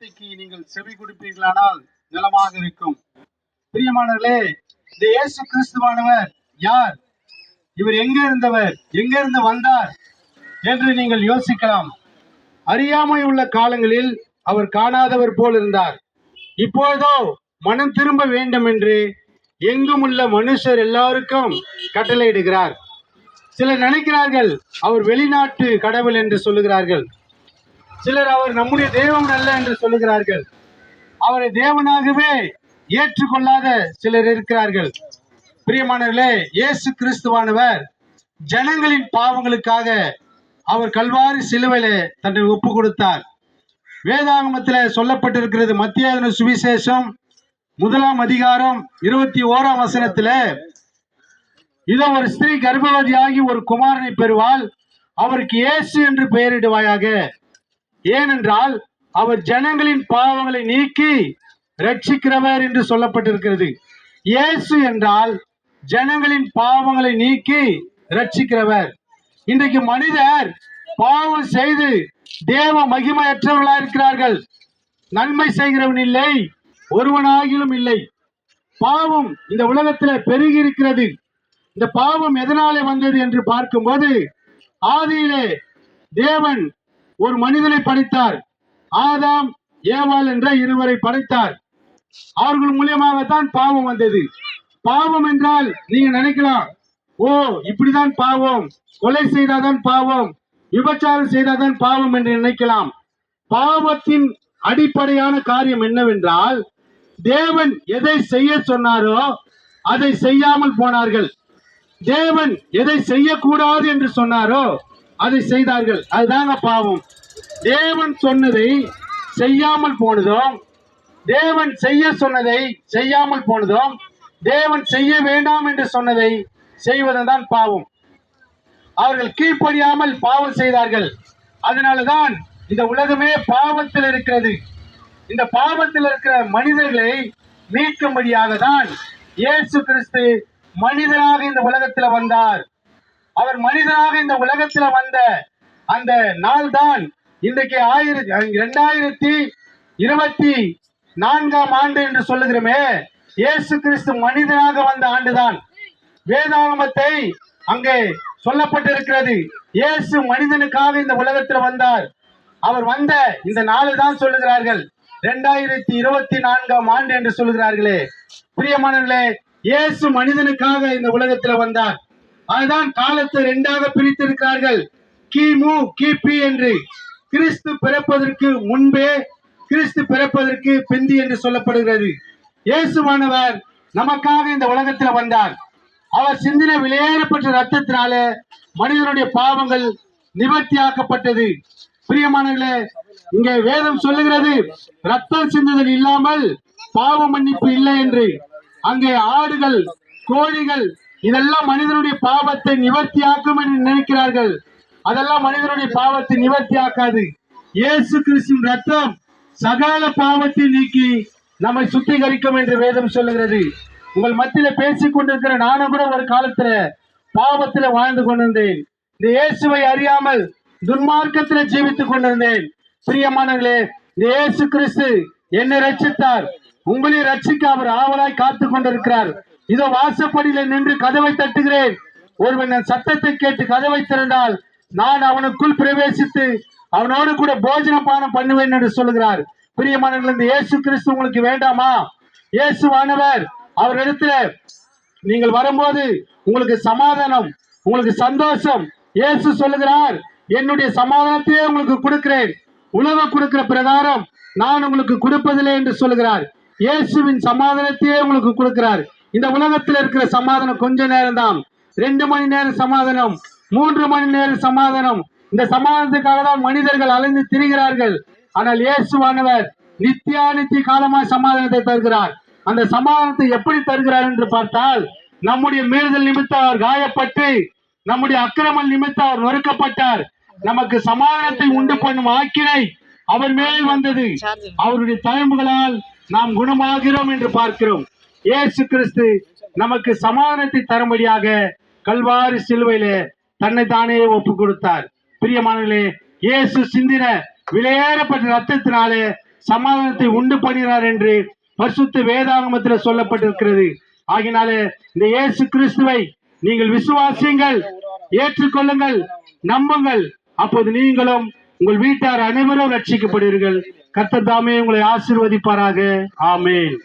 வார்த்தைக்கு நீங்கள் செவி கொடுப்பீர்களானால் நலமாக இருக்கும். பிரியமானவர்களே, இந்த இயேசு கிறிஸ்துவானவர் யார்? இவர் எங்க இருந்தவர், எங்க இருந்து வந்தார் என்று நீங்கள் யோசிக்கலாம். அறியாமை உள்ள காலங்களில் அவர் காணாதவர் போல் இருந்தார். இப்பொழுதோ மனம் திரும்ப வேண்டும் என்று எங்கும் உள்ள மனுஷர் எல்லாருக்கும் கட்டளையிடுகிறார். சிலர் நினைக்கிறார்கள் அவர் வெளிநாட்டு கடவுள் என்று சொல்லுகிறார்கள். சிலர் அவர் நம்முடைய தெய்வம் அல்ல என்று சொல்லுகிறார்கள். அவரை தேவனாகவே ஏற்றுக்கொள்ளாத சிலர் இருக்கிறார்கள். பிரியமானவர்களே, இயேசு கிறிஸ்துவானவர் ஜனங்களின் பாவங்களுக்காக அவர் கல்வாரி சிலுவையிலே தன்னை ஒப்பு கொடுத்தார். வேதாகமத்தில் சொல்லப்பட்டிருக்கிறது. மத்திய சுவிசேஷம் 1 அதிகாரம் 21 வசனத்தில், இதோ ஒரு ஸ்திரீ கர்ப்பவதியாகி ஒரு குமாரனை பெறுவாள், அவருக்கு இயேசு என்று பெயரிடுவாயாக. ஏனென்றால் அவர் ஜனங்களின் பாவங்களை நீக்கி ரட்சிக்கிறவர் என்று சொல்லப்பட்டிருக்கிறது. இயேசு என்றால் ஜனங்களின் பாவங்களை நீக்கி ரட்சிக்கிறவர். இன்றைக்கு மனிதர் பாவம் செய்து தேவ மகிமையற்றவர்களாக இருக்கிறார்கள். நன்மை செய்கிறவன் இல்லை, ஒருவனாகிலும் இல்லை. பாவம் இந்த உலகத்தில் பெருகி இருக்கிறது. இந்த பாவம் எதனாலே வந்தது என்று பார்க்கும்போது, ஆதியிலே தேவன் ஒரு மனிதனை படைத்தார். ஆதாம் ஏவாள் என்ற இருவரை படைத்தார். அவர்கள் மூலியமாகத்தான் பாவம் வந்தது. பாவம் என்றால் நீங்க நினைக்கலாம், ஓ இப்படிதான் பாவம், கொலை செய்தாதான் பாவம், விபச்சாரம் செய்தாதான் பாவம் என்று நினைக்கலாம். பாவத்தின் அடிப்படையான காரியம் என்னவென்றால், தேவன் எதை செய்ய சொன்னாரோ அதை செய்யாமல் போனார்கள். தேவன் எதை செய்யக்கூடாது என்று சொன்னாரோ அதை செய்தார்கள். அதுதாங்க பாவம். தேவன் சொன்னதை செய்யாமல் போனதும், தேவன் செய்ய சொன்னதை செய்யாமல் போனதும், தேவன் செய்ய வேண்டாம் என்று சொன்னதை செய்வதுதான் பாவம். அவர்கள் கீழ்ப்படியாமல் பாவம் செய்தார்கள். அதனாலதான் இந்த உலகமே பாவத்தில் இருக்கிறது. இந்த பாவத்தில் இருக்கிற மனிதர்களை மீட்கும்படியாக தான் இயேசு கிறிஸ்து மனிதனாக இந்த உலகத்தில் வந்தார். அவர் மனிதனாக இந்த உலகத்தில் வந்த அந்த நாள் தான் இன்றைக்கு 2024 ஆண்டு என்று சொல்லுகிறோமே. இயேசு கிறிஸ்து மனிதனாக வந்த ஆண்டுதான். வேதாகமத்தை அங்கே சொல்லப்பட்டிருக்கிறது. இயேசு மனிதனுக்காக இந்த உலகத்தில் வந்தார். அவர் வந்த இந்த நாளை தான் சொல்லுகிறார்கள் 2024 ஆண்டு என்று சொல்லுகிறார்களே. பிரியமானவர்களே, இயேசு மனிதனுக்காக இந்த உலகத்தில் வந்தார். அதுதான் காலத்தை 2ஆக பிரித்திருக்கிறார்கள், கிமு கிபி என்று. கிறிஸ்து பிறப்பதற்கு முன்பே, கிறிஸ்து பிறப்பதற்கு பிந்தி என்று சொல்லப்படுகிறது. இயேசுவானவர் நமக்காக இந்த உலகத்தில் வந்தார். அவர் சிந்தின விலையேறப்பட்ட ரத்தத்தினால மனிதனுடைய பாவங்கள் நிவர்த்தியாக்கப்பட்டது. பிரியமானவர்களே, இங்கே வேதம் சொல்லுகிறது, ரத்தம் சிந்துதல் இல்லாமல் பாவ மன்னிப்பு இல்லை என்று. அங்கே ஆடுகள், கோழிகள் இதெல்லாம் மனிதனுடைய பாவத்தை நிவர்த்தியாக்கும் என்று நினைக்கிறார்கள். அதெல்லாம் மனிதனுடைய பாவத்தை நிவர்த்தியாக்காது. இயேசு கிறிஸ்துவின் ரத்தம் சகல பாவத்தை நீக்கி நம்மை சுத்திகரிக்கும் என்று வேதம் சொல்லுகிறது. உங்கள் மத்தியில பேசிக் கொண்டிருக்கிற நானும் கூட ஒரு காலத்துல பாவத்துல வாழ்ந்து கொண்டிருந்தேன். இந்த இயேசுவை அறியாமல் துன்மார்க்கத்துல ஜீவித்துக் கொண்டிருந்தேன். பிரியமானவர்களே, இந்த இயேசு கிறிஸ்து என்னை ரட்சித்தார். உங்களை ரட்சிக்க அவர் ஆவலாய் காத்து கொண்டிருக்கிறார். இதோ வாசப்படியில நின்று கதவை தட்டுகிறேன். ஒருவன் என் சத்தத்தை கேட்டு கதவை திறந்தால் நான் அவனுக்குள் பிரவேசித்து அவனோடு கூட போஜன பானம் பண்ணுவேன் என்று சொல்லுகிறார். பிரியமானவர்களே, இந்த இயேசு கிறிஸ்து உங்களுக்கு வேண்டாமா? இயேசுவானவர் அவரிடத்துல நீங்கள் வரும்போது உங்களுக்கு சமாதானம், உங்களுக்கு சந்தோஷம். இயேசு சொல்லுகிறார், என்னுடைய சமாதானத்தையே உங்களுக்கு கொடுக்கிறேன், உலகம் கொடுக்கிற பிரகாரம் நான் உங்களுக்கு கொடுப்பதில்லை என்று சொல்லுகிறார். இயேசுவின் சமாதானத்தையே உங்களுக்கு கொடுக்கிறார். இந்த உலகத்தில் இருக்கிற சமாதானம் கொஞ்ச நேரம் தான். 2 மணி நேரம் சமாதானம், 3 மணி நேரம் சமாதானம். இந்த சமாதானத்துக்காக தான் மனிதர்கள் அலைந்து திரிகிறார்கள். ஆனால் இயேசுவானவர் நித்திய காலமாய் சமாதானத்தை தருகிறார். அந்த சமாதானத்தை எப்படி தருகிறார் என்று பார்த்தால், நம்முடைய மீறுதல் நிமித்தம் அவர் காயப்பட்டு, நம்முடைய அக்கிரமம் நிமித்தம் அவர் நொறுக்கப்பட்டார். நமக்கு சமாதானத்தை உண்டு பண்ணும் ஆக்கினை அவர் மேல் வந்தது. அவருடைய தயம்புகளால் நாம் குணமாகிறோம் என்று பார்க்கிறோம். இயேசு கிறிஸ்து நமக்கு சமாதானத்தை தரும்படியாக கல்வாரி சிலுவையிலே தன்னை தானே ஒப்பு கொடுத்தார். பிரியமானவர்களே, இயேசு சிந்தின விலையேறப்பட்ட ரத்தத்தினாலே சமாதானத்தை உண்டு பண்ணுகிறார் என்று பரிசுத்த வேதாகமத்தில் சொல்லப்பட்டிருக்கிறது. ஆகினாலே இந்த இயேசு கிறிஸ்துவை நீங்கள் விசுவாசியுங்கள், ஏற்றுக்கொள்ளுங்கள், நம்புங்கள். அப்போது நீங்களும் உங்கள் வீட்டார் அனைவரும் ரட்சிக்கப்படுவீர்கள். கர்த்தர் தாமே உங்களை ஆசீர்வதிப்பாராக. ஆமென்.